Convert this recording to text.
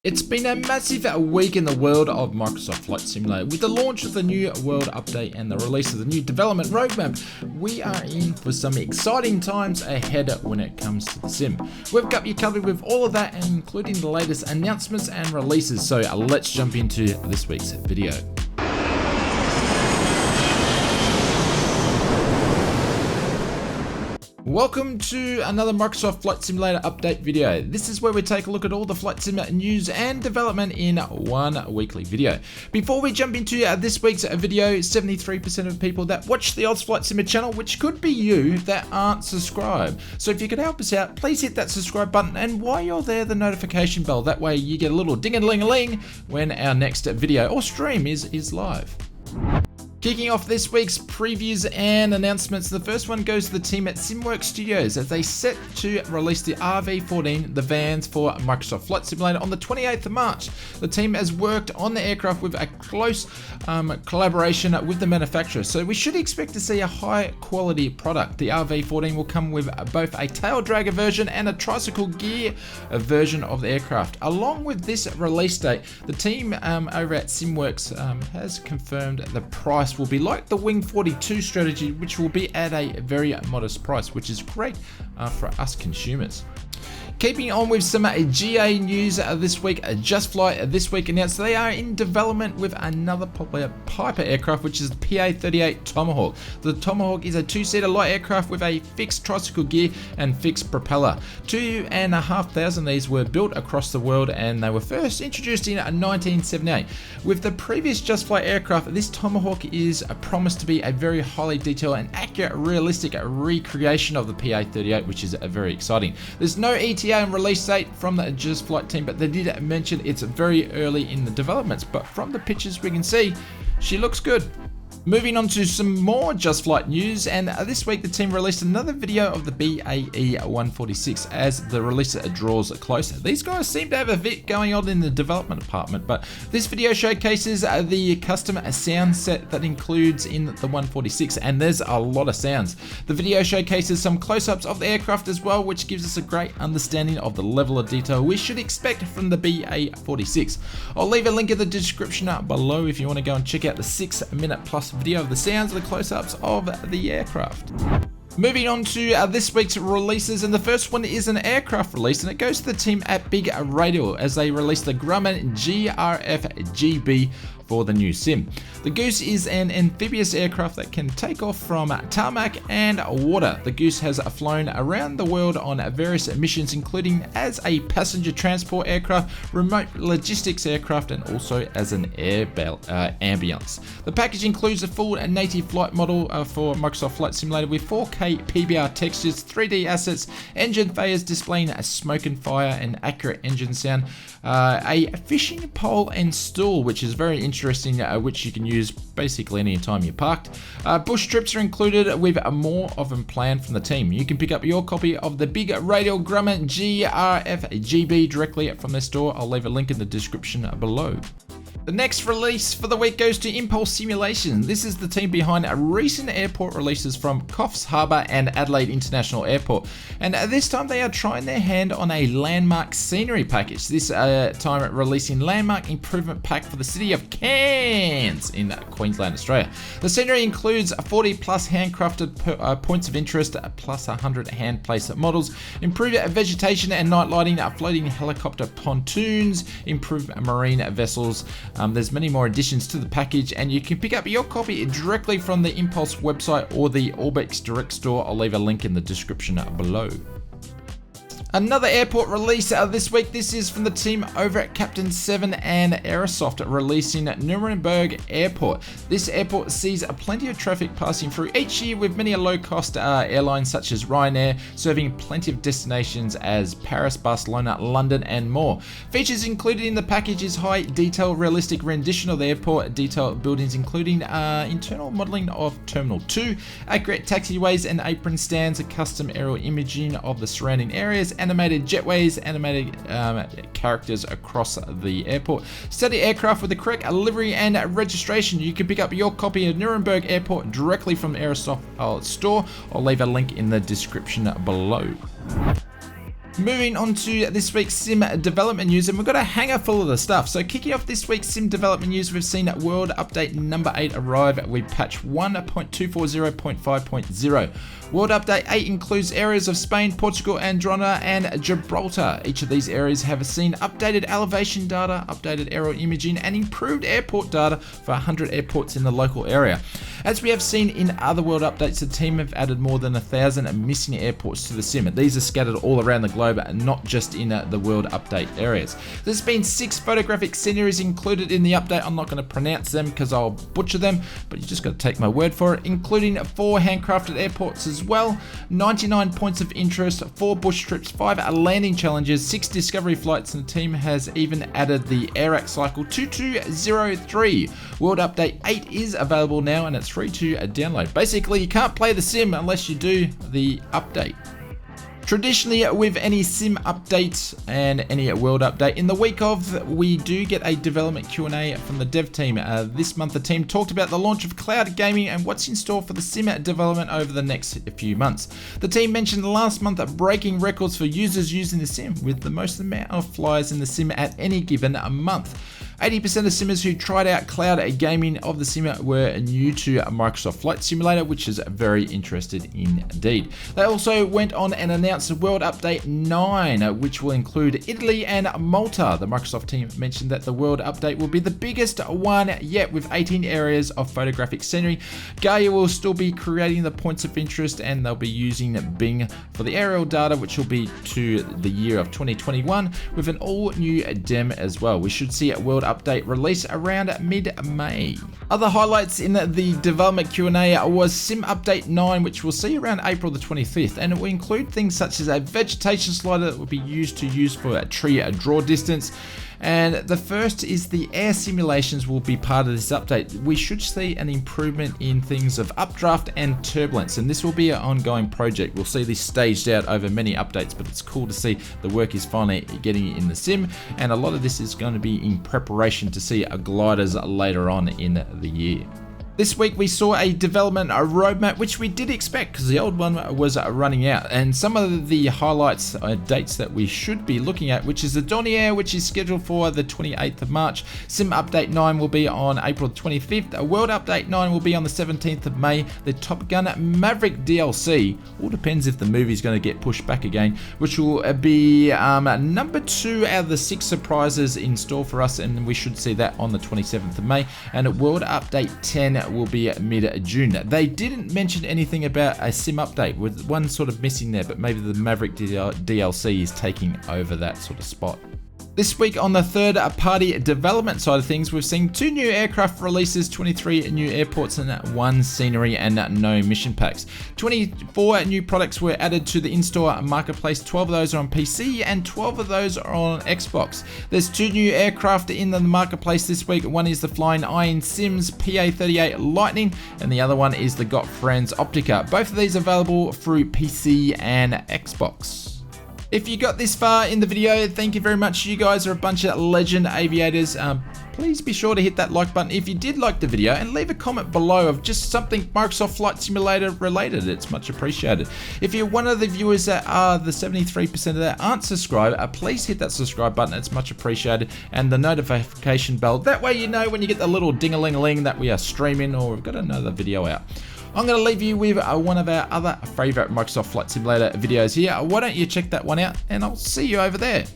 It's been a massive week in the world of Microsoft Flight Simulator. With the launch of the new world update and the release of the new development roadmap, we are in for some exciting times ahead when it comes to the sim. We've got you covered with all of that, including the latest announcements and releases, so let's jump into this week's video. Welcome to another Microsoft Flight Simulator update video. This is where we take a look at all the Flight Sim news and development in one weekly video. Before we jump into this week's video, 73% of people that watch the Oz Flight Simmer channel, which could be you, that aren't subscribed. So if you could help us out, please hit that subscribe button, and while you're there, the notification bell. That way you get a little ding-a-ling-a-ling when our next video or stream is live. Kicking off this week's previews and announcements, the first one goes to the team at SimWorks Studios as they set to release the RV14, the vans for Microsoft Flight Simulator, on the 28th of March. The team has worked on the aircraft with a close collaboration with the manufacturer, so we should expect to see a high quality product. The RV14 will come with both a tail dragger version and a tricycle gear version of the aircraft. Along with this release date, the team over at SimWorks has confirmed the price will be like the Wing 42 strategy, which will be at a very modest price, which is great for us consumers. Keeping on with some GA news this week, Just Flight this week announced they are in development with another popular Piper aircraft, which is the PA-38 Tomahawk. The Tomahawk is a two-seater light aircraft with a fixed tricycle gear and fixed propeller. 2,500 of these were built across the world, and they were first introduced in 1978. With the previous Just Flight aircraft, this Tomahawk is promised to be a very highly detailed and accurate, realistic recreation of the PA-38, which is very exciting. There's no ETA and release date from the Just Flight team, but they did mention it's very early in the developments. But from the pictures we can see, she looks good. Moving on to some more Just Flight news, and this week the team released another video of the BAE 146 as the release draws closer. These guys seem to have a bit going on in the development department, but this video showcases the custom sound set that includes in the 146, and there's a lot of sounds. The video showcases some close-ups of the aircraft as well, which gives us a great understanding of the level of detail we should expect from the BA-46. I'll leave a link in the description below if you want to go and check out the 6-minute plus video of the sounds of the close-ups of the aircraft. Moving on to this week's releases, and the first one is an aircraft release, and it goes to the team at Big Radial as they release the Grumman GRF-GB for the new sim. The Goose is an amphibious aircraft that can take off from tarmac and water. The Goose has flown around the world on various missions, including as a passenger transport aircraft, remote logistics aircraft, and also as an ambulance. The package includes a full native flight model for Microsoft Flight Simulator with 4K PBR textures, 3D assets, engine failures displaying smoke and fire and accurate engine sound, a fishing pole and stool, which is very interesting, which you can use basically any time you're parked. Bush trips are included with more of them planned from the team. You can pick up your copy of the Big Radial Grumman GRF-GB directly from their store. I'll leave a link in the description below. The next release for the week goes to Impulse Simulation. This is the team behind recent airport releases from Coffs Harbour and Adelaide International Airport. And this time they are trying their hand on a landmark scenery package. This time releasing Landmark Improvement Pack for the city of Cairns in Queensland, Australia. The scenery includes 40 plus handcrafted points of interest, plus 100 hand-placed models, improved vegetation and night lighting, floating helicopter pontoons, improved marine vessels. There's many more additions to the package, and you can pick up your copy directly from the Impulse website or the Orbx Direct store. I'll leave a link in the description below. Another airport release this week. This is from the team over at Captain 7 and Aerosoft, releasing Nuremberg Airport. This airport sees plenty of traffic passing through each year, with many low-cost airlines such as Ryanair serving plenty of destinations as Paris, Barcelona, London, and more. Features included in the package is high detail, realistic rendition of the airport, detailed buildings including internal modeling of Terminal 2, accurate taxiways and apron stands, a custom aerial imaging of the surrounding areas, animated jetways, animated characters across the airport. Study aircraft with the correct livery and registration. You can pick up your copy of Nuremberg Airport directly from the Aerosoft store. I'll leave a link in the description below. Moving on to this week's sim development news, and we've got a hanger full of the stuff. So kicking off this week's sim development news, we've seen World Update number 8 arrive with patch 1.240.5.0. World Update 8 includes areas of Spain, Portugal, Andorra, and Gibraltar. Each of these areas have seen updated elevation data, updated aerial imaging, and improved airport data for 100 airports in the local area. As we have seen in other World Updates, the team have added more than 1,000 missing airports to the sim. These are scattered all around the globe and not just in the World Update areas. There's been 6 photographic sceneries included in the update. I'm not going to pronounce them because I'll butcher them, but you just got to take my word for it, including 4 handcrafted airports as well, 99 points of interest, 4 bush trips, 5 landing challenges, 6 discovery flights, and the team has even added the Airac Cycle 2203. World Update 8 is available now and it's free to download. Basically, you can't play the sim unless you do the update. Traditionally, with any sim update and any world update, in the week of, we do get a development Q&A from the dev team. This month, the team talked about the launch of cloud gaming and what's in store for the sim development over the next few months. The team mentioned last month breaking records for users using the sim, with the most amount of flyers in the sim at any given month. 80% of simmers who tried out cloud gaming of the sim were new to Microsoft Flight Simulator, which is very interested indeed. They also went on and announced World Update 9, which will include Italy and Malta. The Microsoft team mentioned that the World Update will be the biggest one yet, with 18 areas of photographic scenery. Gaia will still be creating the points of interest, and they'll be using Bing for the aerial data, which will be to the year of 2021, with an all-new DEM as well. We should see a World Update release around mid-May. Other highlights in the development Q&A was Sim Update 9, which we'll see around April the 25th, and it will include things such as a vegetation slider that will be used for a tree draw distance. And the first is the air simulations will be part of this update. We should see an improvement in things of updraft and turbulence, and this will be an ongoing project. We'll see this staged out over many updates, but it's cool to see the work is finally getting in the sim, and a lot of this is going to be in preparation to see gliders later on in the year. This week we saw a development roadmap, which we did expect because the old one was running out, and some of the highlights dates that we should be looking at, which is the Dornier, which is scheduled for the 28th of March. Sim Update 9 will be on April 25th. World Update 9 will be on the 17th of May. The Top Gun Maverick DLC, all depends if the movie's going to get pushed back again, which will be number 2 out of the 6 surprises in store for us, and we should see that on the 27th of May. And World Update 10 will be mid-June. They didn't mention anything about a sim update, with one sort of missing there, but maybe the Maverick DLC is taking over that sort of spot. This week on the third-party development side of things, we've seen 2 new aircraft releases, 23 new airports, and 1 scenery and no mission packs. 24 new products were added to the in-store marketplace. 12 of those are on PC and 12 of those are on Xbox. There's 2 new aircraft in the marketplace this week. One is the Flying Iron Sims PA-38 Lightning, and the other one is the Got Friends Optica. Both of these available through PC and Xbox. If you got this far in the video, thank you very much. You guys are a bunch of legend aviators. Please be sure to hit that like button if you did like the video, and leave a comment below of just something Microsoft Flight Simulator related. It's much appreciated. If you're one of the viewers that are the 73% that aren't subscribed, please hit that subscribe button. It's much appreciated, and the notification bell. That way you know when you get the little ding-a-ling-a-ling that we are streaming or we've got another video out. I'm going to leave you with one of our other favorite Microsoft Flight Simulator videos here. Why don't you check that one out, and I'll see you over there.